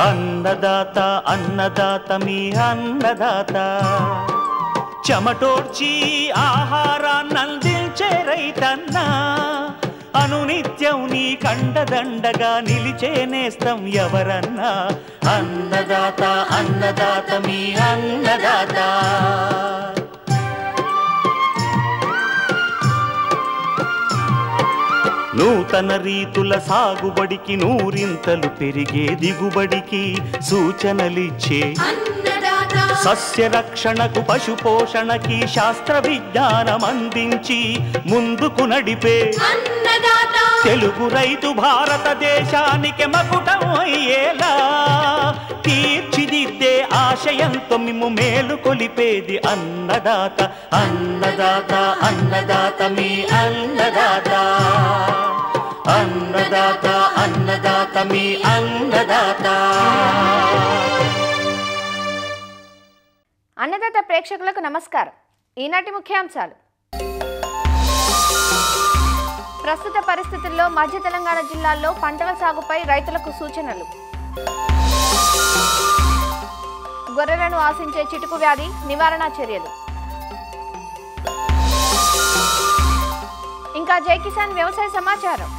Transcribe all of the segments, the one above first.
అన్నదాత అన్నదాత మీ అన్నదాత చెమటోడ్చి ఆహారాన్నందించే రైతన్నా అనునిత్యం నీ కండదండగా నిలిచే నేస్తం ఎవరన్నా అన్నదాత అన్నదాత మీ అన్నదాత నూతన రీతుల సాగుబడికి నూరింతలు పెరిగే దిగుబడికి సూచనలిచ్చే సస్య రక్షణకు పశు పోషణకి శాస్త్ర విజ్ఞానం అందించి ముందుకు నడిపే తెలుగు రైతు భారతదేశానికి మకుటం అయ్యేలా తీర్చిదిద్దే ఆశయంతో మిమ్ము మేలు కొలిపేది అన్నదాత అన్నదాత అన్నదాత మీ అన్నదాత అన్నదాత అన్నదాత మీ అన్నదాత. అన్నదాత ప్రేక్షకులకు నమస్కారం. ఈనాటి ముఖ్యాంశాలు. ప్రస్తుత పరిస్థితుల్లో మధ్య తెలంగాణ జిల్లాల్లో పంటల సాగుపై రైతులకు సూచనలు. గొర్రెలను ఆశించే చిటుకు వ్యాధి నివారణ చర్యలు. ఇంకా జై కిసాన్ వ్యవసాయ సమాచారం.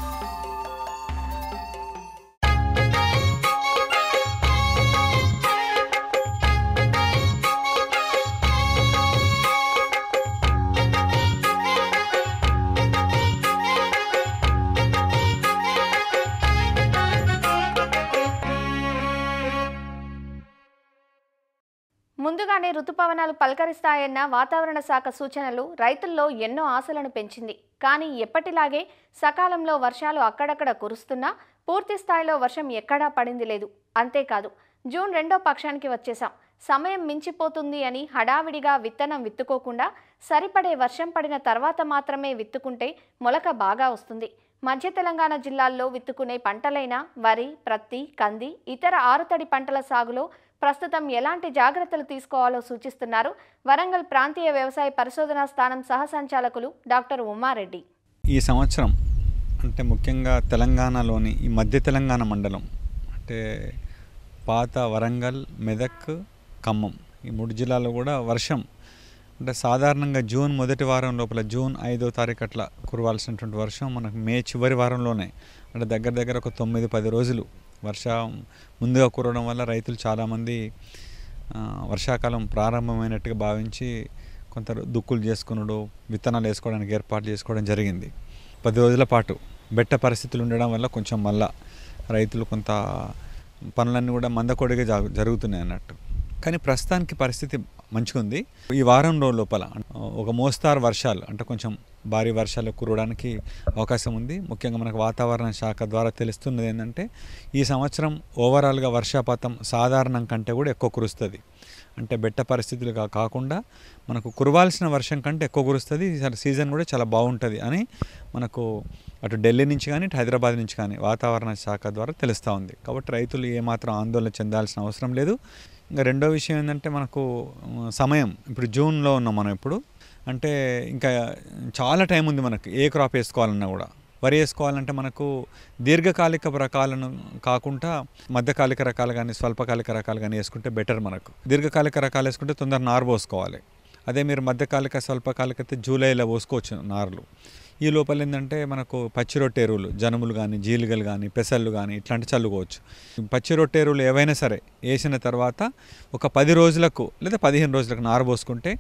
ముందుగానే రుతుపవనాలు పలకరిస్తాయన్న వాతావరణ శాఖ సూచనలు రైతుల్లో ఎన్నో ఆశలను పెంచింది. కానీ ఎప్పటిలాగే సకాలంలో వర్షాలు అక్కడక్కడ కురుస్తున్నా పూర్తి స్థాయిలో వర్షం ఎక్కడా పడింది లేదు. అంతేకాదు, జూన్ 2వ పక్షానికి వచ్చేసాం. సమయం మించిపోతుంది అని హడావిడిగా విత్తనం విత్తుకోకుండా సరిపడే వర్షం పడిన తర్వాత మాత్రమే విత్తుకుంటే మొలక బాగా వస్తుంది. మధ్య తెలంగాణ జిల్లాల్లో విత్తుకునే పంటలైన వరి, ప్రత్తి, కంది, ఇతర ఆరుతడి పంటల సాగులో ప్రస్తుతం ఎలాంటి జాగ్రత్తలు తీసుకోవాలో సూచిస్తున్నారు వరంగల్ ప్రాంతీయ వ్యవసాయ పరిశోధనా స్థానం సహ సంచాలకులు డాక్టర్ ఉమ్మారెడ్డి. ఈ సంవత్సరం అంటే ముఖ్యంగా తెలంగాణలోని ఈ మధ్య తెలంగాణ మండలం అంటే పాత వరంగల్, మెదక్, ఖమ్మం ఈ 3 జిల్లాల్లో కూడా వర్షం అంటే సాధారణంగా జూన్ మొదటి వారం లోపల జూన్ 5వ తారీఖు అట్లా కురవాల్సినటువంటి వర్షం మనకు మే చివరి వారంలోనే అంటే దగ్గర ఒక 9-10 రోజులు వర్షం ముందుగా కురవడం వల్ల రైతులు చాలామంది వర్షాకాలం ప్రారంభమైనట్టుగా భావించి కొంత దుక్కులు చేసుకున్నాడు, విత్తనాలు వేసుకోవడానికి ఏర్పాటు చేసుకోవడం జరిగింది. 10 రోజుల పాటు బెట్ట పరిస్థితులు ఉండడం వల్ల కొంచెం మళ్ళా రైతులు కొంత పనులన్నీ కూడా మందకొడిగా జరుగుతున్నాయి అన్నట్టు. కానీ ప్రస్తుతానికి పరిస్థితి మంచిగా ఉంది. ఈ వారం లోపల ఒక మోస్తారు వర్షాలు అంటే కొంచెం భారీ వర్షాలు కురవడానికి అవకాశం ఉంది. ముఖ్యంగా మనకు వాతావరణ శాఖ ద్వారా తెలుస్తున్నది ఏంటంటే ఈ సంవత్సరం ఓవరాల్గా వర్షపాతం సాధారణం కంటే కూడా ఎక్కువ కురుస్తుంది. అంటే బెట్ట పరిస్థితులు కాకుండా మనకు కురవాల్సిన వర్షం కంటే ఎక్కువ కురుస్తుంది. సీజన్ కూడా చాలా బాగుంటుంది అని మనకు అటు ఢిల్లీ నుంచి కానీ ఇటు హైదరాబాద్ నుంచి కానీ వాతావరణ శాఖ ద్వారా తెలుస్తూ ఉంది. కాబట్టి రైతులు ఏమాత్రం ఆందోళన చెందాల్సిన అవసరం లేదు. ఇంకా రెండో విషయం ఏంటంటే మనకు సమయం ఇప్పుడు జూన్లో ఉన్నాం మనం. ఇప్పుడు అంటే ఇంకా చాలా టైం ఉంది మనకు ఏ క్రాప్ వేసుకోవాలన్నా కూడా. వరి వేసుకోవాలంటే మనకు దీర్ఘకాలిక రకాలను కాకుండా మధ్యకాలిక రకాలు కానీ స్వల్పకాలిక రకాలు కానీ వేసుకుంటే బెటర్. మనకు దీర్ఘకాలిక రకాలు వేసుకుంటే తొందర నారు పోసుకోవాలి. అదే మీరు మధ్యకాలిక స్వల్పకాలిక అయితే జూలైలో పోసుకోవచ్చు నారులు. ఈ లోపల ఏంటంటే మనకు పచ్చి రొట్టె ఎరువులు జనుములు కానీ జీలిగలు కానీ పెసళ్ళు కానీ ఇట్లాంటి చల్లుకోవచ్చు. పచ్చి రొట్టె ఎరువులు ఏవైనా సరే వేసిన తర్వాత ఒక 10 రోజులకు లేదా 15 రోజులకు నారు పోసుకుంటే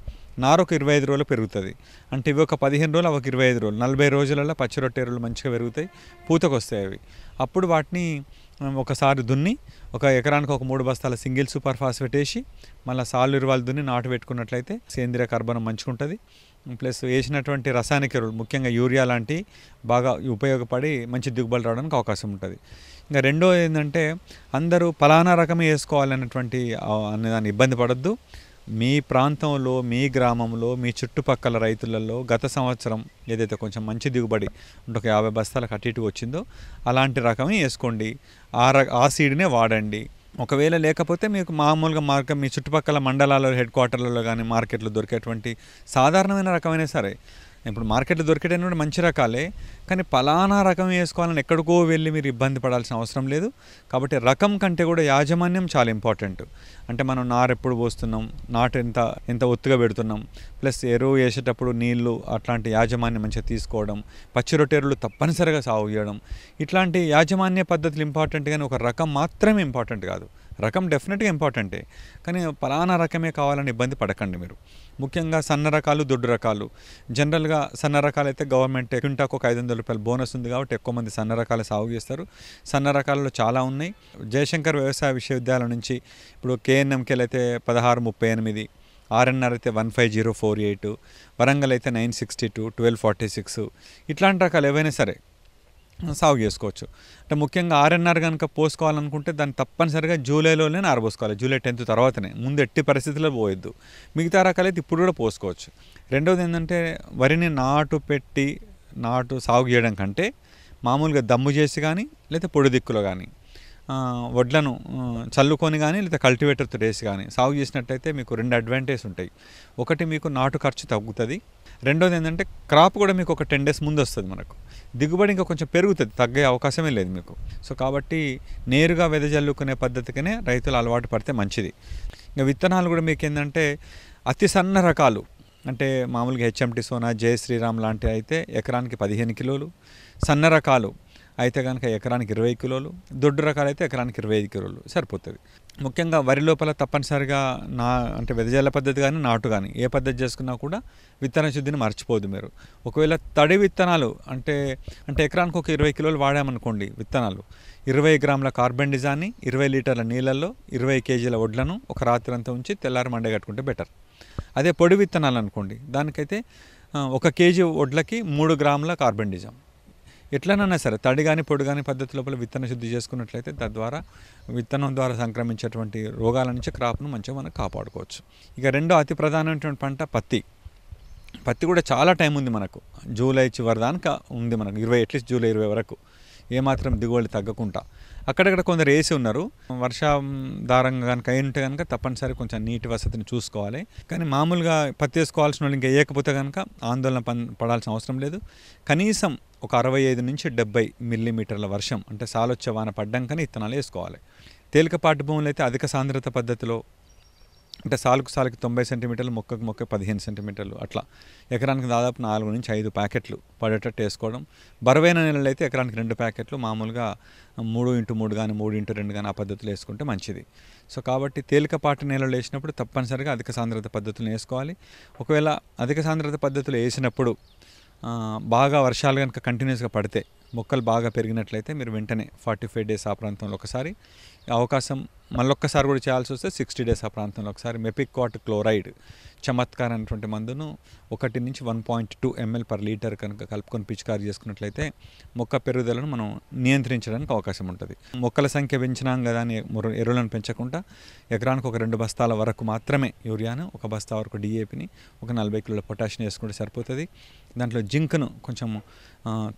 నారు ఒక 25 రోజులు పెరుగుతుంది. అంటే ఇవి ఒక 15 రోజులు ఒక 25 రోజులు 40 రోజులలో పచ్చి రొట్టె ఎరువులు మంచిగా పెరుగుతాయి, పూతకు వస్తాయి అవి. అప్పుడు వాటిని ఒకసారి దున్ని ఒక ఎకరానికి ఒక 3 బస్తాల సింగిల్ సూపర్ ఫాస్ఫేట్ వేసి మళ్ళీ సాలు ఇరువాలు దున్ని నాటు పెట్టుకున్నట్లయితే సేంద్రియ కర్బనం మంచిగా ఉంటుంది. ప్లస్ వేసినటువంటి రసాయనిక ఎరువులు ముఖ్యంగా యూరియా లాంటివి బాగా ఉపయోగపడి మంచి దిగుబడి రావడానికి అవకాశం ఉంటుంది. ఇంకా రెండో ఏంటంటే అందరూ ఫలానా రకమే వేసుకోవాలన్నటువంటి దాన్ని ఇబ్బంది పడద్దు. మీ ప్రాంతంలో మీ గ్రామంలో మీ చుట్టుపక్కల రైతులలో గత సంవత్సరం ఏదైతే కొంచెం మంచి దిగుబడి అంటే ఒక 50 బస్తాలకు అటు ఇటు వచ్చిందో అలాంటి రకమే వేసుకోండి. ఆ సీడ్నే వాడండి. ఒకవేళ లేకపోతే మీకు మామూలుగా మీ చుట్టుపక్కల మండలాల్లో హెడ్ క్వార్టర్లలో కానీ మార్కెట్లో దొరికేటువంటి సాధారణమైన రకమైన సరే ఇప్పుడు మార్కెట్లో దొరికేటన్నీ కూడా మంచి రకాలే, కానీ పలానా రకం వేసుకోవాలని ఎక్కడికో వెళ్ళి మీరు ఇబ్బంది పడాల్సిన అవసరం లేదు. కాబట్టి రకం కంటే కూడా యాజమాన్యం చాలా ఇంపార్టెంట్. అంటే మనం నారు ఎప్పుడు పోస్తున్నాం, నాటు ఎంత ఒత్తుగా పెడుతున్నాం, ప్లస్ ఎరువు వేసేటప్పుడు నీళ్లు అట్లాంటి యాజమాన్యం మంచిగా తీసుకోవడం, పచ్చి రొట్టెరులు తప్పనిసరిగా సాగు చేయడం, ఇట్లాంటి యాజమాన్య పద్ధతులు ఇంపార్టెంట్, కానీ ఒక రకం మాత్రమే ఇంపార్టెంట్ కాదు. రకం డెఫినెట్గా ఇంపార్టెంటే, కానీ పలానా రకమే కావాలని ఇబ్బంది పడకండి మీరు. ముఖ్యంగా సన్న రకాలు, దొడ్డు రకాలు. జనరల్గా సన్న రకాలు అయితే గవర్నమెంట్ క్వింటాకు ఒక 500 రూపాయలు బోనస్ ఉంది కాబట్టి ఎక్కువ మంది సన్న రకాలు సాగు చేస్తారు. సన్న రకాలలో చాలా ఉన్నాయి. జయశంకర్ వ్యవసాయ విశ్వవిద్యాలయం నుంచి ఇప్పుడు కేఎన్ఎంకేలు అయితే 1638, ఆర్ఎన్ఆర్ అయితే 15048, వరంగల్ అయితే 962, 1246, ఇట్లాంటి రకాలు ఏవైనా సరే సాగు చేసుకోవచ్చు. అంటే ముఖ్యంగా ఆర్ఎన్ఆర్ కనుక పోసుకోవాలనుకుంటే దాన్ని తప్పనిసరిగా జూలైలోనే ఆరబోసుకోవాలి. జూలై 10th తర్వాతనే, ముందు ఎట్టి పరిస్థితుల్లో పోయొద్దు. మిగతా రకాలైతే ఇప్పుడు కూడా పోసుకోవచ్చు. రెండవది ఏంటంటే వరిని నాటు సాగు చేయడం కంటే మామూలుగా దమ్ము చేసి కానీ లేదా పొడి దిక్కులో కానీ వడ్లను చల్లుకొని కానీ లేదా కల్టివేటర్తో వేసి కానీ సాగు చేసినట్టయితే మీకు 2 అడ్వాంటేజ్ ఉంటాయి. ఒకటి, మీకు నాటు ఖర్చు తగ్గుతుంది. రెండోది ఏంటంటే క్రాప్ కూడా మీకు ఒక 10 days ముందు వస్తుంది. మనకు దిగుబడి ఇంకా కొంచెం పెరుగుతుంది, తగ్గే అవకాశమే లేదు మీకు. సో కాబట్టి నేరుగా వెదజల్లుకునే పద్ధతికనే రైతులు అలవాటు పడితే మంచిది. ఇంకా విత్తనాలు కూడా మీకు ఏంటంటే అతి సన్న రకాలు, అంటే మామూలుగా హెచ్ఎంటి సోనా, జై శ్రీరామ్ లాంటివి అయితే ఎకరానికి 15 కిలోలు, సన్న రకాలు అయితే కనుక ఎకరానికి 20 కిలోలు, దొడ్డు రకాలు అయితే ఎకరానికి 25 కిలోలు సరిపోతుంది. ముఖ్యంగా వరి లోపల తప్పనిసరిగా అంటే వెదజల్ల పద్ధతి కానీ నాటు కానీ ఏ పద్ధతి చేసుకున్నా కూడా విత్తన శుద్ధిని మర్చిపోదు మీరు. ఒకవేళ తడి విత్తనాలు అంటే ఎకరానికి ఒక 20 కిలోలు వాడామనుకోండి విత్తనాలు, 20 గ్రాముల కార్బెండిజాన్ని 20 లీటర్ల నీళ్ళల్లో 20 కేజీల వడ్లను ఒక రాత్రి అంతా ఉంచి తెల్లారి మండగట్టుకుంటే బెటర్. అదే పొడి విత్తనాలు అనుకోండి, దానికైతే 1 కేజీ వడ్లకి 3 గ్రాముల కార్బెండిజం. ఎట్లనైనా సరే తడి కానీ పొడి కానీ పద్ధతి లోపల విత్తన శుద్ధి చేసుకున్నట్లయితే తద్వారా విత్తనం ద్వారా సంక్రమించేటువంటి రోగాల నుంచి క్రాప్ను మంచిగా మనం కాపాడుకోవచ్చు. ఇక రెండో అతి ప్రధానమైనటువంటి పంట పత్తి కూడా చాలా టైం ఉంది మనకు. జూలై చివరి దాకా ఉంది మనకు, అట్లీస్ట్ జూలై 20 వరకు ఏమాత్రం దిగుబడి తగ్గకుండా. అక్కడక్కడ కొందరు వేసి ఉన్నారు. వర్షాధారంగా కనుక అయి ఉంటే కనుక తప్పనిసరి కొంచెం నీటి వసతిని చూసుకోవాలి. కానీ మామూలుగా పత్తి వేసుకోవాల్సిన వాళ్ళు ఇంకా వేయకపోతే కనుక ఆందోళన పడాల్సిన అవసరం లేదు. కనీసం ఒక 65 నుంచి 70 మిల్లీమీటర్ల వర్షం, అంటే సాలొచ్చే వాన పడ్డాకనే విత్తనాలు వేసుకోవాలి. తేలికపాటి భూములు అయితే అధిక సాంద్రత పద్ధతిలో, అంటే సాలుకి 90 సెంటీమీటర్లు, మొక్కకు 15 సెంటీమీటర్లు, అట్లా ఎకరానికి దాదాపు 4 నుంచి 5 ప్యాకెట్లు పడేటట్టు వేసుకోవడం. బరువైన నెలలు అయితే ఎకరానికి 2 ప్యాకెట్లు, మామూలుగా 3x3 కానీ 3x2 కానీ ఆ పద్ధతులు వేసుకుంటే మంచిది. సో కాబట్టి తేలికపాటి నేలలో వేసినప్పుడు తప్పనిసరిగా అధిక సాంద్రత పద్ధతులను వేసుకోవాలి. ఒకవేళ అధిక సాంద్రత పద్ధతులు వేసినప్పుడు బాగా వర్షాలు కనుక కంటిన్యూస్గా పడితే, మొక్కలు బాగా పెరిగినట్లయితే మీరు వెంటనే 45 days ఆ ప్రాంతంలో ఒకసారి అవకాశం, మళ్ళొక్కసారి కూడా చేయాల్సి వస్తే 60 days ఆ ప్రాంతంలో ఒకసారి మెపిక్వాట్ క్లోరైడ్ చమత్కార్ అనేటువంటి మందును 1 నుంచి 1.2 ml per లీటర్ కనుక కలుపుకొని పిచికారీ చేసుకున్నట్లయితే మొక్క పెరుగుదలను మనం నియంత్రించడానికి అవకాశం ఉంటుంది. మొక్కల సంఖ్య పెంచినాం కదా అని ఎరువులను పెంచకుండా ఎకరానికి ఒక 2 బస్తాల వరకు మాత్రమే యూరియాను, 1 బస్తా వరకు డిఏపిని, ఒక 40 కిలోల పొటాషియం వేసుకుంటే సరిపోతుంది. దాంట్లో జింక్ను కొంచెం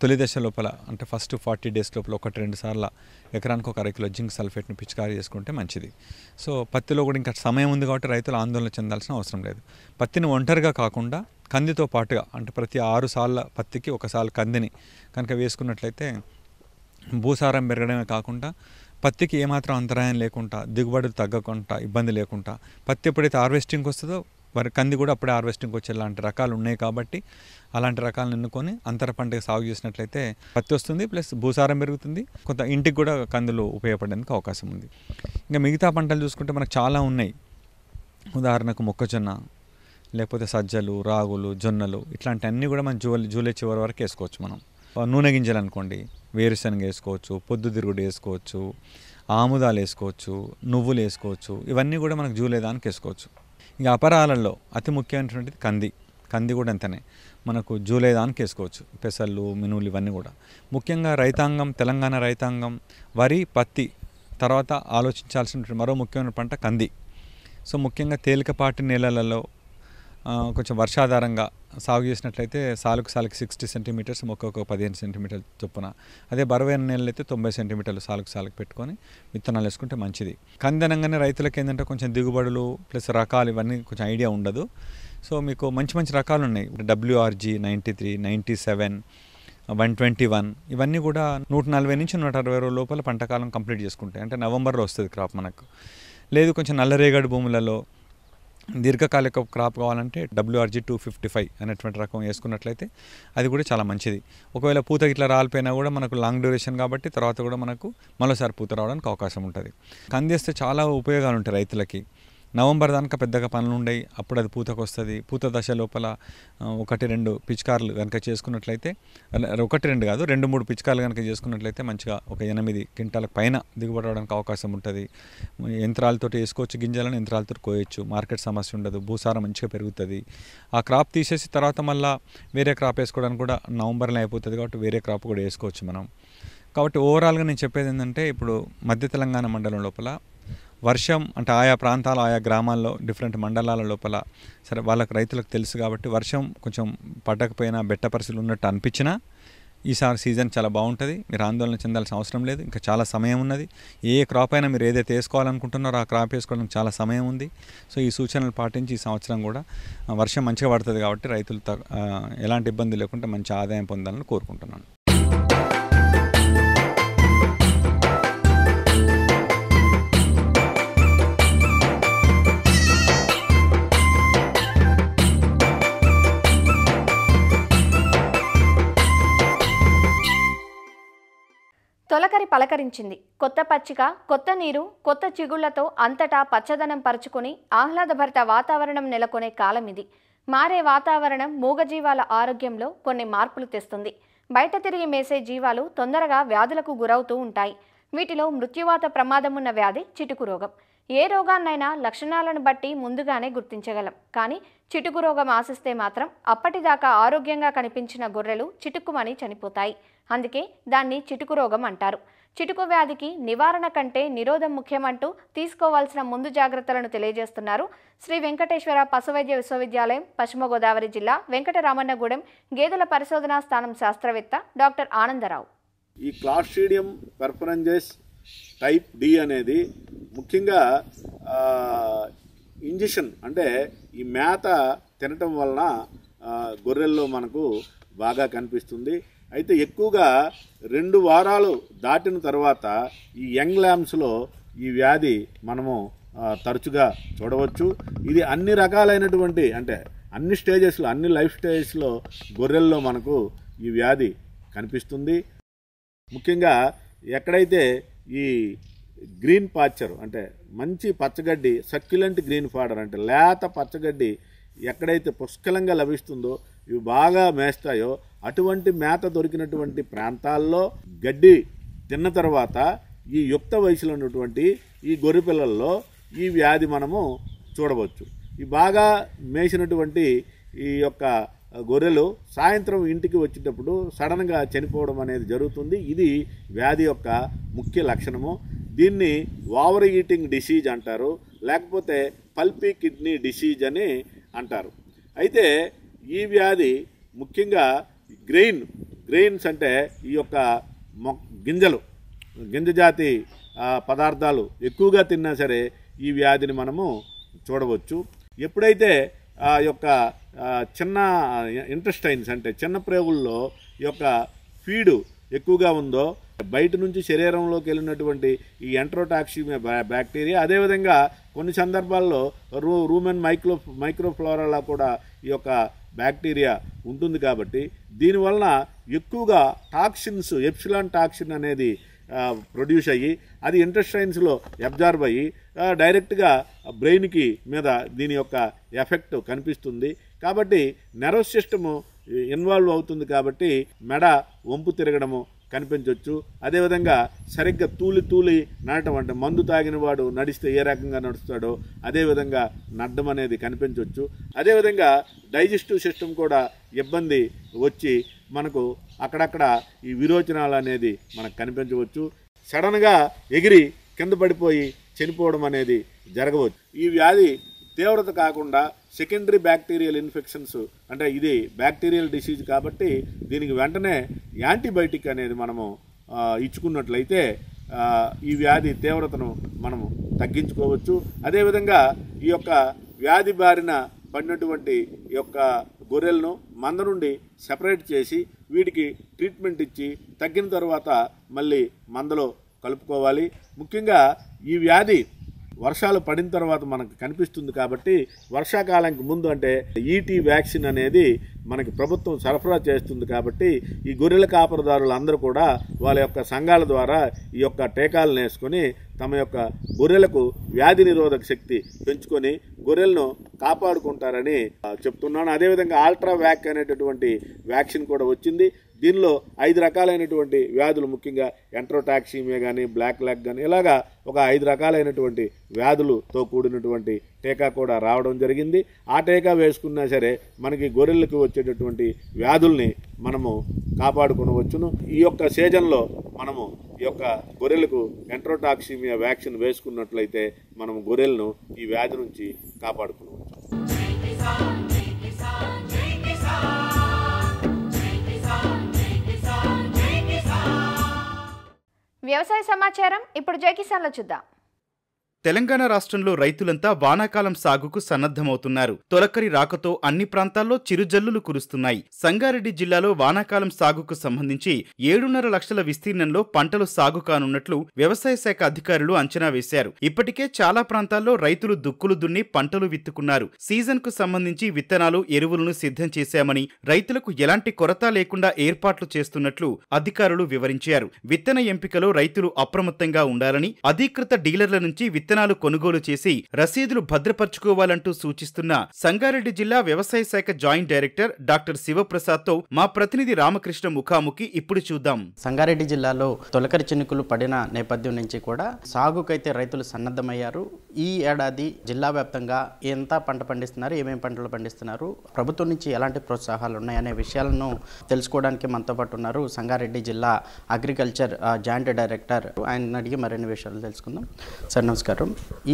తొలి దశ లోపల, అంటే ఫస్ట్ 40 days లోపల 1-2 సార్లు ఎకరానికి ఒక 1/2 కిలో జింక్ సల్ఫేట్ని పిచికారీ చేసుకుంటే మంచిది. సో పత్తిలో కూడా ఇంకా సమయం ఉంది కాబట్టి రైతులు ఆందోళన చెందాల్సిన అవసరం లేదు. పత్తిని ఒంటరిగా కాకుండా కందితో పాటుగా, అంటే ప్రతి 6 సార్ల పత్తికి 1 సార్లు కందిని కనుక వేసుకున్నట్లయితే భూసారం పెరగడమే కాకుండా పత్తికి ఏమాత్రం అంతరాయం లేకుండా, దిగుబడులు తగ్గకుండా, ఇబ్బంది లేకుండా, పత్తి ఎప్పుడైతే హార్వెస్టింగ్కి వస్తుందో కంది కూడా అప్పుడే హార్వెస్టింగ్కి వచ్చేలాంటి రకాలు ఉన్నాయి. కాబట్టి అలాంటి రకాలను ఎన్నుకొని అంతర పంటగా సాగు చేసినట్లయితే పత్తి వస్తుంది, ప్లస్ భూసారం పెరుగుతుంది, కొంత ఇంటికి కూడా కందులు ఉపయోగపడడానికి అవకాశం ఉంది. ఇంకా మిగతా పంటలు చూసుకుంటే మనకు చాలా ఉన్నాయి. ఉదాహరణకు మొక్కజొన్న, లేకపోతే సజ్జలు, రాగులు, జొన్నలు, ఇట్లాంటి అన్నీ కూడా మనం జూలై చివరి వరకు వేసుకోవచ్చు. మనం నూనె గింజలు అనుకోండి, వేరుశనగ వేసుకోవచ్చు, పొద్దుతిరుగుడు వేసుకోవచ్చు, ఆముదాలు వేసుకోవచ్చు, నువ్వులు వేసుకోవచ్చు. ఇవన్నీ కూడా మనకు జూలై దానికి వేసుకోవచ్చు. ఇక అపరాలలో అతి ముఖ్యమైనటువంటిది కంది కూడా అంతనే మనకు జూలై దానికి వేసుకోవచ్చు. పెసళ్ళు, మినువులు ఇవన్నీ కూడా. ముఖ్యంగా తెలంగాణ రైతాంగం వరి, పత్తి తర్వాత ఆలోచించాల్సిన మరో ముఖ్యమైన పంట కంది. సో ముఖ్యంగా తేలికపాటి నేలలలో కొంచెం వర్షాధారంగా సాగు చేసినట్లయితే సాలుకి 60 సెంటీమీటర్స్, మొక్కకు 15 సెంటీమీటర్ల చొప్పున. అదే బరువైన నేలలు అయితే 90 సెంటీమీటర్లు సాలుకి పెట్టుకొని విత్తనాలు వేసుకుంటే మంచిది. కంది అనగానే రైతులకి ఏంటంటే కొంచెం దిగుబడులు ప్లస్ రకాలు ఇవన్నీ కొంచెం ఐడియా ఉండదు. సో మీకు మంచి మంచి రకాలు ఉన్నాయి. WRG 93, 97, 121 ఇవన్నీ కూడా 140 నుంచి 160 రోజుల లోపల పంటకాలం కంప్లీట్ చేసుకుంటాయి. అంటే నవంబర్లో వస్తుంది క్రాప్ మనకు. లేదు కొంచెం నల్లరేగడి భూములలో దీర్ఘకాలిక క్రాప్ కావాలంటే WRG 255 అనేటువంటి రకం వేసుకున్నట్లయితే అది కూడా చాలా మంచిది. ఒకవేళ పూత ఇట్లా రాలిపోయినా కూడా మనకు లాంగ్ డ్యూరేషన్ కాబట్టి తర్వాత కూడా మనకు మరోసారి పూత రావడానికి అవకాశం ఉంటుంది. కందేస్తే చాలా ఉపయోగాలు ఉంటాయి రైతులకి. నవంబర్ దాకా పెద్దగా పనులు ఉండయి, అప్పుడు అది పూతకు వస్తుంది. పూత దశ లోపల 1-2 పిచికార్లు కనుక చేసుకున్నట్లయితే, 1-2 కాదు 2-3 పిచికార్లు కనుక చేసుకున్నట్లయితే మంచిగా ఒక 8 క్వింటాలకు పైన దిగుబడి రావడానికి అవకాశం ఉంటుంది. యంత్రాలతో వేసుకోవచ్చు, గింజలను యంత్రాలతో కోయొచ్చు, మార్కెట్ సమస్య ఉండదు, భూసారం మంచిగా పెరుగుతుంది. ఆ క్రాప్ తీసేసి తర్వాత మళ్ళీ వేరే క్రాప్ వేసుకోవడానికి కూడా నవంబర్లో అయిపోతుంది కాబట్టి వేరే క్రాప్ కూడా వేసుకోవచ్చు మనం. కాబట్టి ఓవరాల్గా నేను చెప్పేది ఏంటంటే, ఇప్పుడు మధ్య తెలంగాణ మండలం లోపల వర్షం అంటే ఆయా ప్రాంతాలు ఆయా గ్రామాల్లో డిఫరెంట్ మండలాల లోపల సరే వాళ్ళకి రైతులకు తెలుసు కాబట్టి వర్షం కొంచెం పడకపోయినా బెట్ట పరిస్థితులు ఉన్నట్టు అనిపించినా ఈసారి సీజన్ చాలా బాగుంటుంది. మీరు ఆందోళన చెందాల్సిన అవసరం లేదు, ఇంకా చాలా సమయం ఉన్నది. ఏ క్రాప్ అయినా మీరు ఏదైతే వేసుకోవాలనుకుంటున్నారో ఆ క్రాప్ వేసుకోవడానికి చాలా సమయం ఉంది. సో ఈ సూచనలు పాటించి ఈ సంవత్సరం కూడా వర్షం మంచిగా పడుతుంది కాబట్టి రైతులు ఎలాంటి ఇబ్బంది లేకుండా మంచి ఆదాయం పొందాలని కోరుకుంటున్నాను. తొలకరి పలకరించింది. కొత్త పచ్చిక, కొత్త నీరు, కొత్త చిగుళ్లతో అంతటా పచ్చదనం పరుచుకుని ఆహ్లాదభరిత వాతావరణం నెలకొనే కాలం ఇది. మారే వాతావరణం మూగజీవాల ఆరోగ్యంలో కొన్ని మార్పులు తెస్తుంది. బయట తిరిగి మేసే జీవాలు తొందరగా వ్యాధులకు గురవుతూ ఉంటాయి. వీటిలో మృత్యువాత ప్రమాదమున్న వ్యాధి చిటుకు రోగం. ఏ రోగాన్నైనా లక్షణాలను బట్టి ముందుగానే గుర్తించగలం. కానీ చిటుకు రోగం ఆశిస్తే మాత్రం అప్పటిదాకా ఆరోగ్యంగా కనిపించిన గొర్రెలు చిటుక్కుమని చనిపోతాయి. అందుకే దాన్ని చిటుకు రోగం అంటారు. చిటుకు వ్యాధికి నివారణ కంటే నిరోధం ముఖ్యమంటూ తీసుకోవాల్సిన ముందు జాగ్రత్తలను తెలియజేస్తున్నారు శ్రీ వెంకటేశ్వర పశువైద్య విశ్వవిద్యాలయం, పశ్చిమ గోదావరి జిల్లా, వెంకటరామన్నగూడెం గేదెల పరిశోధనా స్థానం శాస్త్రవేత్త డాక్టర్ ఆనందరావు. ఈ క్లాస్ట్రీడియం పెర్ఫరెంజెస్ టైప్ డి అనేది ముఖ్యంగా ఇంజెక్షన్ అంటే ఈ మేత తినటం వలన గొర్రెల్లో మనకు బాగా కనిపిస్తుంది. అయితే ఎక్కువగా 2 వారాలు దాటిన తర్వాత ఈ యంగ్ ల్యాంబ్స్లో ఈ వ్యాధి మనము తరచుగా చూడవచ్చు. ఇది అన్ని రకాలైనటువంటి అంటే అన్ని స్టేజెస్లో అన్ని లైఫ్ స్టేజెస్లో గొర్రెల్లో మనకు ఈ వ్యాధి కనిపిస్తుంది. ముఖ్యంగా ఎక్కడైతే ఈ గ్రీన్ పాస్చర్ అంటే మంచి పచ్చగడ్డి, సక్యులెంట్ గ్రీన్ ఫాడర్ అంటే లేత పచ్చగడ్డి ఎక్కడైతే పుష్కలంగా లభిస్తుందో ఇవి బాగా మేస్తాయో అటువంటి మేత దొరికినటువంటి ప్రాంతాల్లో గడ్డి తిన్న తర్వాత ఈ యుక్త వయసులో ఉన్నటువంటి ఈ గొర్రె పిల్లల్లో ఈ వ్యాధి మనము చూడవచ్చు. ఈ బాగా మేసినటువంటి ఈ యొక్క గొర్రెలు సాయంత్రం ఇంటికి వచ్చేటప్పుడు సడన్గా చనిపోవడం అనేది జరుగుతుంది. ఇది వ్యాధి యొక్క ముఖ్య లక్షణము. దీన్ని ఓవర్ ఈటింగ్ డిసీజ్ అంటారు, లేకపోతే పల్పీ కిడ్నీ డిసీజ్ అని అంటారు. అయితే ఈ వ్యాధి ముఖ్యంగా గ్రెయిన్స్ అంటే ఈ యొక్క గింజ జాతి పదార్థాలు ఎక్కువగా తిన్నా సరే ఈ వ్యాధిని మనము చూడవచ్చు. ఎప్పుడైతే ఆ యొక్క చిన్న ఇంటెస్టైన్స్ అంటే చిన్న ప్రేగుల్లో ఈ యొక్క ఫీడు ఎక్కువగా ఉందో బయట నుంచి శరీరంలోకి వెళ్ళినటువంటి ఈ ఎంట్రోటాక్సిమియా బ్యాక్టీరియా, అదేవిధంగా కొన్ని సందర్భాల్లో రూమెన్ మైక్రోఫ్లోరాలా కూడా ఈ యొక్క బ్యాక్టీరియా ఉంటుంది. కాబట్టి దీనివలన ఎక్కువగా టాక్సిన్స్, ఎప్సిలాన్ టాక్సిన్ అనేది ప్రొడ్యూస్ అయ్యి అది ఇంటెస్టైన్స్లో అబ్జార్బ్ అయ్యి డైరెక్ట్గా బ్రెయిన్కి మీద దీని యొక్క ఎఫెక్ట్ కనిపిస్తుంది. కాబట్టి నర్వస్ సిస్టము ఇన్వాల్వ్ అవుతుంది. కాబట్టి మెడ వంపు తిరగడము కనిపించవచ్చు. అదేవిధంగా సరిగ్గా తూలి నడటం అంటే మందు తాగిన వాడు నడిస్తే ఏ రకంగా నడుస్తాడో అదేవిధంగా నడ్డం అనేది కనిపించవచ్చు. అదేవిధంగా డైజెస్టివ్ సిస్టమ్ కూడా ఇబ్బంది వచ్చి మనకు అక్కడక్కడ ఈ విరోచనాలు అనేది మనకు కనిపించవచ్చు. సడన్గా ఎగిరి కింద పడిపోయి చనిపోవడం అనేది జరగవచ్చు. ఈ వ్యాధి తీవ్రత కాకుండా సెకండరీ బ్యాక్టీరియల్ ఇన్ఫెక్షన్స్ అంటే ఇది బ్యాక్టీరియల్ డిసీజ్ కాబట్టి దీనికి వెంటనే యాంటీబయాటిక్ అనేది మనము ఇచ్చుకున్నట్లయితే ఈ వ్యాధి తీవ్రతను మనము తగ్గించుకోవచ్చు. అదేవిధంగా ఈ యొక్క వ్యాధి బారిన పడినటువంటి యొక్క గొర్రెలను మంద నుండి సెపరేట్ చేసి వీటికి ట్రీట్మెంట్ ఇచ్చి తగ్గిన తర్వాత మళ్ళీ మందలో కలుపుకోవాలి. ముఖ్యంగా ఈ వ్యాధి వర్షాలు పడిన తర్వాత మనకు కనిపిస్తుంది కాబట్టి వర్షాకాలానికి ముందు అంటే ఈటీ వ్యాక్సిన్ అనేది మనకి ప్రభుత్వం సరఫరా చేస్తుంది కాబట్టి ఈ గొర్రెల కాపరిదారులు అందరూ కూడా వాళ్ళ యొక్క సంఘాల ద్వారా ఈ యొక్క టీకాలను వేసుకొని తమ యొక్క గొర్రెలకు వ్యాధి నిరోధక శక్తి పెంచుకొని గొర్రెలను కాపాడుకుంటారని చెప్తున్నాను. అదేవిధంగా అల్ట్రా వ్యాక్ అనేటటువంటి వ్యాక్సిన్ కూడా వచ్చింది. దీనిలో 5 రకాలైనటువంటి వ్యాధులు, ముఖ్యంగా ఎంట్రోటాక్సిమియా కానీ బ్లాక్ లెగ్ కానీ ఇలాగా ఒక 5 రకాలైనటువంటి వ్యాధులతో కూడినటువంటి టీకా కూడా రావడం జరిగింది. ఆ టీకా వేసుకున్నా సరే మనకి గొర్రెలకు వచ్చేటటువంటి వ్యాధుల్ని మనము కాపాడుకోవచ్చును. ఈ యొక్క సీజన్లో మనము ఈ యొక్క గొర్రెలకు ఎంట్రోటాక్సిమియా వ్యాక్సిన్ వేసుకున్నట్లయితే మనం గొర్రెలను ఈ వ్యాధి నుంచి కాపాడుకోవచ్చు. వ్యవసాయ సమాచారం ఇప్పుడు జై కిసాన్లో చూద్దాం. తెలంగాణ రాష్ట్రంలో రైతులంతా వానాకాలం సాగుకు సన్నద్ధమవుతున్నారు. తొలకరి రాకతో అన్ని ప్రాంతాల్లో చిరుజల్లులు కురుస్తున్నాయి. సంగారెడ్డి జిల్లాలో వానాకాలం సాగుకు సంబంధించి 7.5 లక్షల విస్తీర్ణంలో పంటలు సాగు కానున్నట్లు వ్యవసాయ శాఖ అధికారులు అంచనా వేశారు. ఇప్పటికే చాలా ప్రాంతాల్లో రైతులు దుక్కులు దున్ని పంటలు విత్తుకున్నారు. సీజన్ కు సంబంధించి విత్తనాలు, ఎరువులను సిద్ధం చేశామని, రైతులకు ఎలాంటి కొరత లేకుండా ఏర్పాట్లు చేస్తున్నట్లు అధికారులు వివరించారు. విత్తన ఎంపికలో రైతులు అప్రమత్తంగా ఉండాలని, అధీకృత డీలర్ల నుంచి విత్తనాలు కొనుగోలు చేసి రసీదులు భద్రపరచుకోవాలంటూ సూచిస్తున్న సంగారెడ్డి జిల్లా వ్యవసాయ శాఖ జాయింట్ డైరెక్టర్ డాక్టర్ శివప్రసాద్ తో మా ప్రతినిధి రామకృష్ణ ముఖాముఖి ఇప్పుడు చూద్దాం. సంగారెడ్డి జిల్లాలో తొలకరి చినుకులు పడిన నేపథ్యం నుంచి కూడా సాగుకైతే రైతులు సన్నద్ధమయ్యారు. ఈ ఏడాది జిల్లా వ్యాప్తంగా ఎంత పంట పండిస్తున్నారు, ఏమేమి పంటలు పండిస్తున్నారు, ప్రభుత్వం నుంచి ఎలాంటి ప్రోత్సాహాలు ఉన్నాయనే విషయాలను తెలుసుకోవడానికి మనతో పాటు ఉన్నారు సంగారెడ్డి జిల్లా అగ్రికల్చర్ జాయింట్ డైరెక్టర్. ఆయన అడిగి మరిన్ని విషయాలు తెలుసుకుందాం. సార్ నమస్కారం.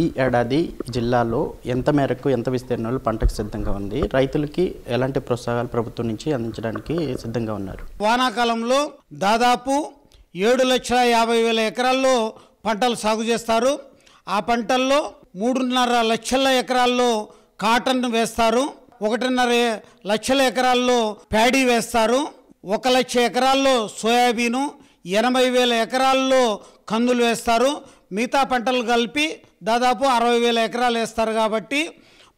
ఈ ఏడాది జిల్లాలో ఎంత మేరకు, ఎంత విస్తీర్ణంలో పంటకు సిద్ధంగా ఉంది, రైతులకి ఎలాంటి ప్రోత్సాహాలు ప్రభుత్వం నుంచి అందించడానికి సిద్ధంగా ఉన్నారు? వానాకాలంలో దాదాపు 7,50,000 ఎకరాల్లో పంటలు సాగు చేస్తారు. ఆ పంటల్లో 3.5 లక్షల ఎకరాల్లో కాటన్ వేస్తారు, 1.5 లక్షల ఎకరాల్లో ప్యాడీ వేస్తారు, 1 లక్ష ఎకరాల్లో సోయాబీను, 80,000 ఎకరాల్లో కందులు వేస్తారు. మిగతా పంటలు కలిపి దాదాపు 60,000 ఎకరాలు వేస్తారు. కాబట్టి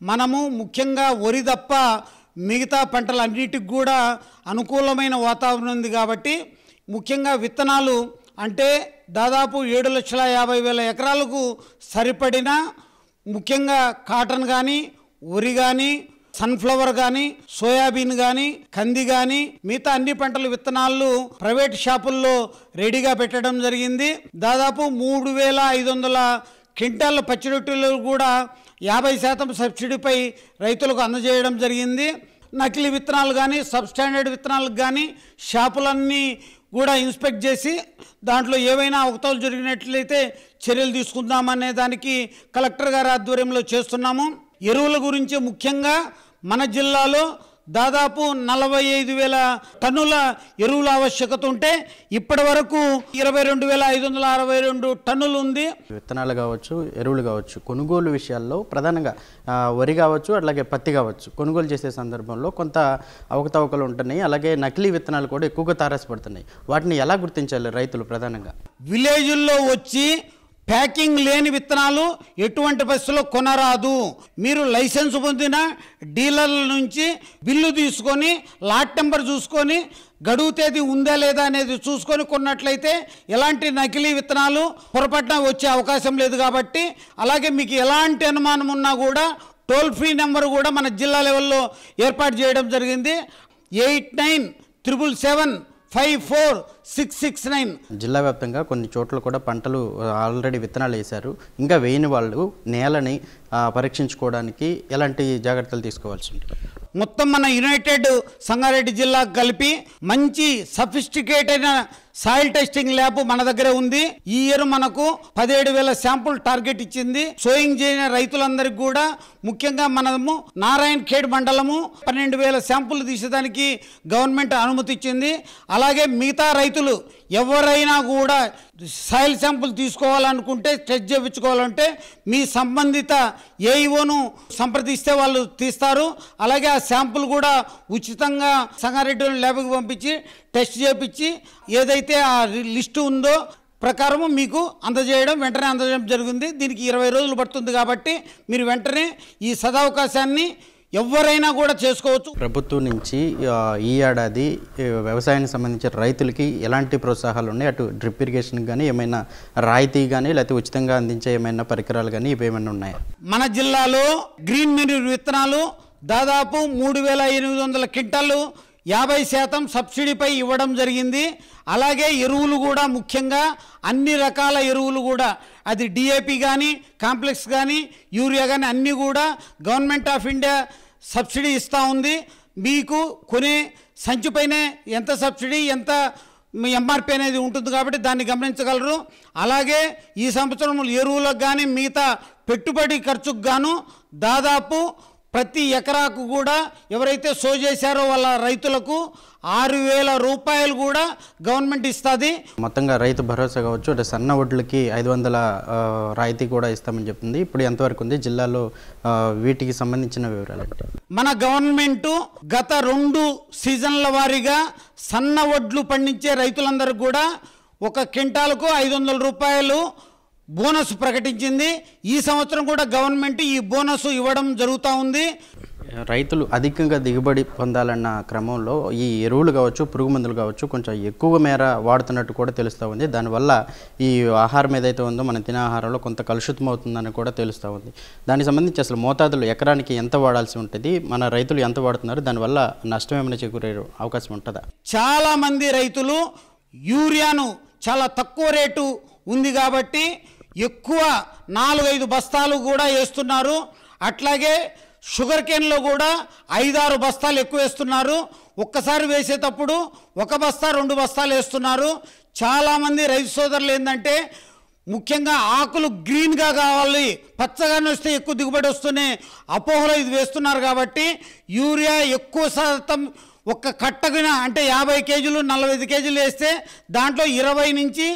మనము ముఖ్యంగా వరి తప్ప మిగతా పంటలన్నిటికి కూడా అనుకూలమైన వాతావరణం ఉంది. కాబట్టి ముఖ్యంగా విత్తనాలు అంటే దాదాపు 7,50,000 ఎకరాలకు సరిపడిన ముఖ్యంగా కాటన్ కానీ, వరి కానీ, సన్ఫ్లవర్ కానీ, సోయాబీన్ కానీ, కంది కానీ మిగతా అన్ని పంటల విత్తనాలు ప్రైవేట్ షాపుల్లో రెడీగా పెట్టడం జరిగింది. దాదాపు 3,500 క్వింటాల పచ్చిరొట్టెలు కూడా 50% సబ్సిడీపై రైతులకు అందజేయడం జరిగింది. నకిలీ విత్తనాలు కానీ, సబ్స్టాండర్డ్ విత్తనాలకు కానీ షాపులన్నీ కూడా ఇన్స్పెక్ట్ చేసి దాంట్లో ఏవైనా అవకతవకలు జరిగినట్లయితే చర్యలు తీసుకుందామనే దానికి కలెక్టర్ గారి ఆధ్వర్యంలో చేస్తున్నాము. ఎరువుల గురించి ముఖ్యంగా మన జిల్లాలో దాదాపు 45,000 టన్నుల ఎరువుల ఆవశ్యకత ఉంటే ఇప్పటి వరకు 22,562 టన్నులు ఉంది. విత్తనాలు కావచ్చు, ఎరువులు కావచ్చు, కొనుగోలు విషయాల్లో ప్రధానంగా వరి కావచ్చు, అలాగే పత్తి కావచ్చు, కొనుగోలు చేసే సందర్భంలో కొంత అవకతవకలు ఉంటున్నాయి. అలాగే నకిలీ విత్తనాలు కూడా ఎక్కువగా తారసపడుతున్నాయి. వాటిని ఎలా గుర్తించాలి రైతులు? ప్రధానంగా విలేజుల్లో వచ్చి ప్యాకింగ్ లేని విత్తనాలు ఎటువంటి పరిస్థితుల్లో కొనరాదు. మీరు లైసెన్స్ పొందిన డీలర్ల నుంచి బిల్లు తీసుకొని, లాట్ నెంబర్ చూసుకొని, గడువు తేదీ ఉందా లేదా అనేది చూసుకొని కొన్నట్లయితే ఎలాంటి నకిలీ విత్తనాలు పొరపాటున వచ్చే అవకాశం లేదు. కాబట్టి అలాగే మీకు ఎలాంటి అనుమానం ఉన్నా కూడా టోల్ ఫ్రీ నెంబర్ కూడా మన జిల్లా లెవెల్లో ఏర్పాటు చేయడం జరిగింది. 8977546669. జిల్లా వ్యాప్తంగా కొన్ని చోట్ల కూడా పంటలు ఆల్రెడీ విత్తనాలు వేశారు. ఇంకా వేయని వాళ్ళు నేలని పరీక్షించుకోవడానికి ఎలాంటి జాగ్రత్తలు తీసుకోవాల్సి ఉంటుంది? మొత్తం మన యునైటెడ్ సంగారెడ్డి జిల్లా కలిపి మంచి సఫిస్టికేట్ అయిన సాయిల్ టెస్టింగ్ ల్యాబ్ మన దగ్గరే ఉంది. ఈ ఇయర్ మనకు 17,000 శాంపుల్ టార్గెట్ ఇచ్చింది. సోయింగ్ చేయని రైతులందరికీ కూడా ముఖ్యంగా మనము నారాయణ ఖేడ్ మండలము 12,000 శాంపుల్ తీసేదానికి గవర్నమెంట్ అనుమతి ఇచ్చింది. అలాగే మిగతా రైతులు ఎవరైనా కూడా సాయిల్ శాంపుల్ తీసుకోవాలనుకుంటే టెస్ట్ చేయించుకోవాలంటే మీ సంబంధిత ఏఈఓను సంప్రదిస్తే వాళ్ళు తీస్తారు. అలాగే ఆ శాంపుల్ కూడా ఉచితంగా సంగారెడ్డి ల్యాబ్కి పంపించి టెస్ట్ చేయించి ఏదైతే ఆ లిస్టు ఉందో ప్రకారము మీకు వెంటనే అందజేయడం జరిగింది. దీనికి 20 రోజులు పడుతుంది కాబట్టి మీరు వెంటనే ఈ సదవకాశాన్ని ఎవరైనా కూడా చేసుకోవచ్చు. ప్రభుత్వం నుంచి ఈ ఏడాది వ్యవసాయానికి సంబంధించిన రైతులకి ఎలాంటి ప్రోత్సాహాలు ఉన్నాయి? అటు డ్రిప్ ఇరిగేషన్ కానీ ఏమైనా రాయితీ కానీ లేకపోతే ఉచితంగా అందించే ఏమైనా పరికరాలు కానీ ఇవేమైనా ఉన్నాయా? మన జిల్లాలో గ్రీన్ మెన్యూర్ విత్తనాలు దాదాపు 3,800 క్వింటాలు 50% సబ్సిడీపై ఇవ్వడం జరిగింది. అలాగే ఎరువులు కూడా ముఖ్యంగా అన్ని రకాల ఎరువులు కూడా అది డిఏపి కానీ కాంప్లెక్స్ కానీ యూరియా కానీ అన్నీ కూడా గవర్నమెంట్ ఆఫ్ ఇండియా సబ్సిడీ ఇస్తూ ఉంది. మీకు కొనే సంచిపైనే ఎంత సబ్సిడీ ఎంత ఎంఆర్పి అనేది ఉంటుంది కాబట్టి దాన్ని గమనించగలరు. అలాగే ఈ సంవత్సరం ఎరువులకు కానీ మిగతా పెట్టుబడి ఖర్చుకు గాను దాదాపు ప్రతి ఎకరాకు కూడా ఎవరైతే సో చేశారో వాళ్ళ రైతులకు 6,000 రూపాయలు కూడా గవర్నమెంట్ ఇస్తుంది. మొత్తంగా రైతు భరోసా కావచ్చు అంటే సన్న వడ్లకి 500 రాయితీ కూడా ఇస్తామని చెప్తుంది. ఇప్పుడు ఎంతవరకు ఉంది జిల్లాలో వీటికి సంబంధించిన వివరాలు? మన గవర్నమెంట్ గత 2 సీజన్ల వారీగా సన్న వడ్లు పండించే రైతులందరికీ కూడా ఒక క్వింటాలకు 500 రూపాయలు బోనస్ ప్రకటించింది. ఈ సంవత్సరం కూడా గవర్నమెంట్ ఈ బోనస్ ఇవ్వడం జరుగుతూ ఉంది. రైతులు అధికంగా దిగుబడి పొందాలన్న క్రమంలో ఈ ఎరువులు కావచ్చు పురుగు మందులు కావచ్చు కొంచెం ఎక్కువ మేర వాడుతున్నట్టు కూడా తెలుస్తూ ఉంది. దానివల్ల ఈ ఆహారం ఏదైతే ఉందో మనం తినే ఆహారంలో కొంత కలుషితం అవుతుందని కూడా తెలుస్తూ ఉంది. దానికి సంబంధించి అసలు మోతాదులు ఎకరానికి ఎంత వాడాల్సి ఉంటుంది, మన రైతులు ఎంత వాడుతున్నారు, దానివల్ల నష్టం ఏమైనా చేకూరే అవకాశం ఉంటుందా? చాలామంది రైతులు యూరియాను చాలా తక్కువ రేటు ఉంది కాబట్టి ఎక్కువ 4-5 బస్తాలు కూడా వేస్తున్నారు. అట్లాగే షుగర్ కేన్లో కూడా 5-6 బస్తాలు ఎక్కువ వేస్తున్నారు. ఒక్కసారి వేసేటప్పుడు 1 బస్తా 2 బస్తాలు వేస్తున్నారు. చాలామంది రైతు సోదరులు ఏంటంటే ముఖ్యంగా ఆకులు గ్రీన్గా కావాలి, పచ్చగానే వస్తే ఎక్కువ దిగుబడి వస్తూనే అపోహలో ఇది వేస్తున్నారు. కాబట్టి యూరియా ఎక్కువ శాతం ఒక్క కట్టగిన అంటే 50 కేజీలు 45 కేజీలు వేస్తే దాంట్లో 20 నుంచి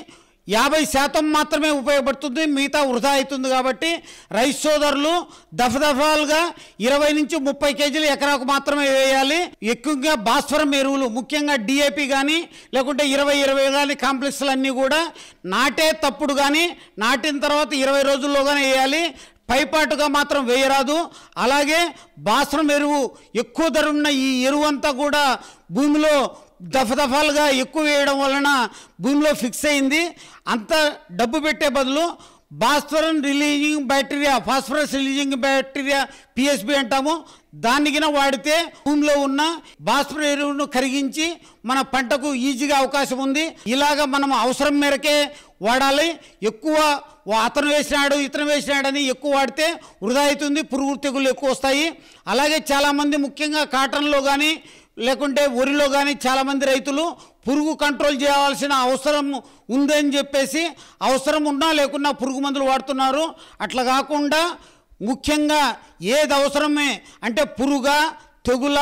50% మాత్రమే ఉపయోగపడుతుంది, మిగతా వృధా అవుతుంది. కాబట్టి రైతు సోదరులు దఫాలుగా 20 నుంచి 30 కేజీలు ఎకరాకు మాత్రమే వేయాలి. ఎక్కువగా భాస్వరం ఎరువులు ముఖ్యంగా డిఏపి కానీ లేకుంటే 20 కానీ కాంప్లెక్స్లు అన్నీ కూడా నాటేటప్పుడు కానీ నాటిన తర్వాత 20 రోజుల్లో కానీ వేయాలి. పైపాటుగా మాత్రం వేయరాదు. అలాగే భాస్వరం ఎరువు ఎక్కువ ధర ఉన్న ఈ ఎరువు అంతా కూడా భూమిలో దఫాలుగా ఎక్కువ వేయడం వలన భూమిలో ఫిక్స్ అయింది. అంత డబ్బు పెట్టే బదులు భాస్వరం releasing bacteria phosphorus releasing bacteria PSB అంటాము, దానికిన వాడితే భూమిలో ఉన్న భాస్వరం ఎరువును కరిగించి మన పంటకు ఈజీగా అవకాశం ఉంది. ఇలాగ మనం అవసరం మేరకే వాడాలి. ఎక్కువ అతను వేసినాడు ఇతను వేసినాడని ఎక్కువ వాడితే వృధా అవుతుంది, పురుగు తెగులు ఎక్కువ వస్తాయి. అలాగే చాలామంది ముఖ్యంగా కాటన్లో కానీ లేకుంటే వరిలో కానీ చాలామంది రైతులు పురుగు కంట్రోల్ చేయాల్సిన అవసరం ఉందని చెప్పేసి అవసరం ఉన్నా లేకున్నా పురుగు మందులు వాడుతున్నారు. అట్లా కాకుండా ముఖ్యంగా ఏది అవసరమే అంటే పురుగా తెగుల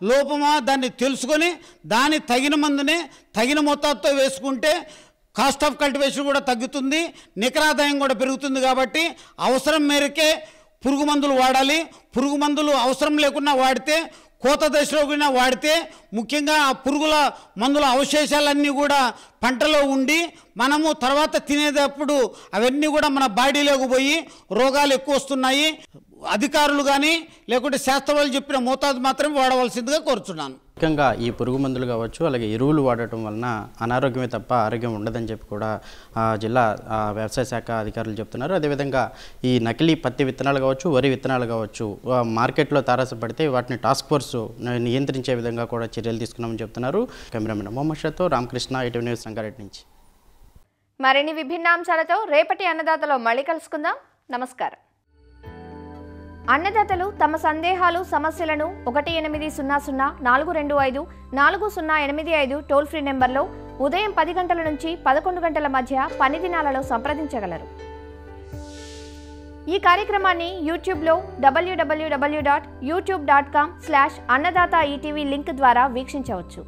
లోపమా దాన్ని తెలుసుకొని దాని తగిన మందునే తగిన మొత్తంతో వేసుకుంటే కాస్ట్ ఆఫ్ కల్టివేషన్ కూడా తగ్గుతుంది, నికరాదాయం కూడా పెరుగుతుంది. కాబట్టి అవసరం మేరకే పురుగు మందులు వాడాలి. పురుగు మందులు అవసరం లేకుండా వాడితే కోత దశలో కూడా వాడితే ముఖ్యంగా ఆ పురుగుల మందుల అవశేషాలన్నీ కూడా పంటలో ఉండి మనము తర్వాత తినేటప్పుడు అవన్నీ కూడా మన బాడీలోకి పోయి రోగాలు ఎక్కువ వస్తున్నాయి. అధికారులు కానీ లేకుంటే శాస్త్రవేత్తలు చెప్పిన మోతాదు మాత్రమే వాడవలసిందిగా కోరుచున్నాను. ముఖ్యంగా ఈ పురుగు మందులు కావచ్చు అలాగే ఎరువులు వాడటం వలన అనారోగ్యమే తప్ప ఆరోగ్యం ఉండదని చెప్పి కూడా జిల్లా వ్యవసాయ శాఖ అధికారులు చెప్తున్నారు. అదేవిధంగా ఈ నకిలీ పత్తి విత్తనాలు కావచ్చు వరి విత్తనాలు కావచ్చు మార్కెట్లో తారసపడితే వాటిని టాస్క్ ఫోర్స్ నియంత్రించే విధంగా కూడా చర్యలు తీసుకున్నామని చెప్తున్నారు. కెమెరామెన్ మొహమ్మద్ షాతో రామకృష్ణ, ఈటీవీ న్యూస్, సంగారెడ్డి నుంచి. మరిన్ని విభిన్న అంశాలతో రేపటి అన్నదాతలో మళ్ళీ కలుసుకుందాం. నమస్కారం. అన్నదాతలు తమ సందేహాలు సమస్యలను 1800 425 4085 టోల్ ఫ్రీ నెంబర్లో ఉదయం 10 గంటల నుంచి 11 గంటల మధ్య పని దినాలలో సంప్రదించగలరు. ఈ కార్యక్రమాన్ని యూట్యూబ్లో www.youtube.com/annadaata ETV లింక్ ద్వారా వీక్షించవచ్చు.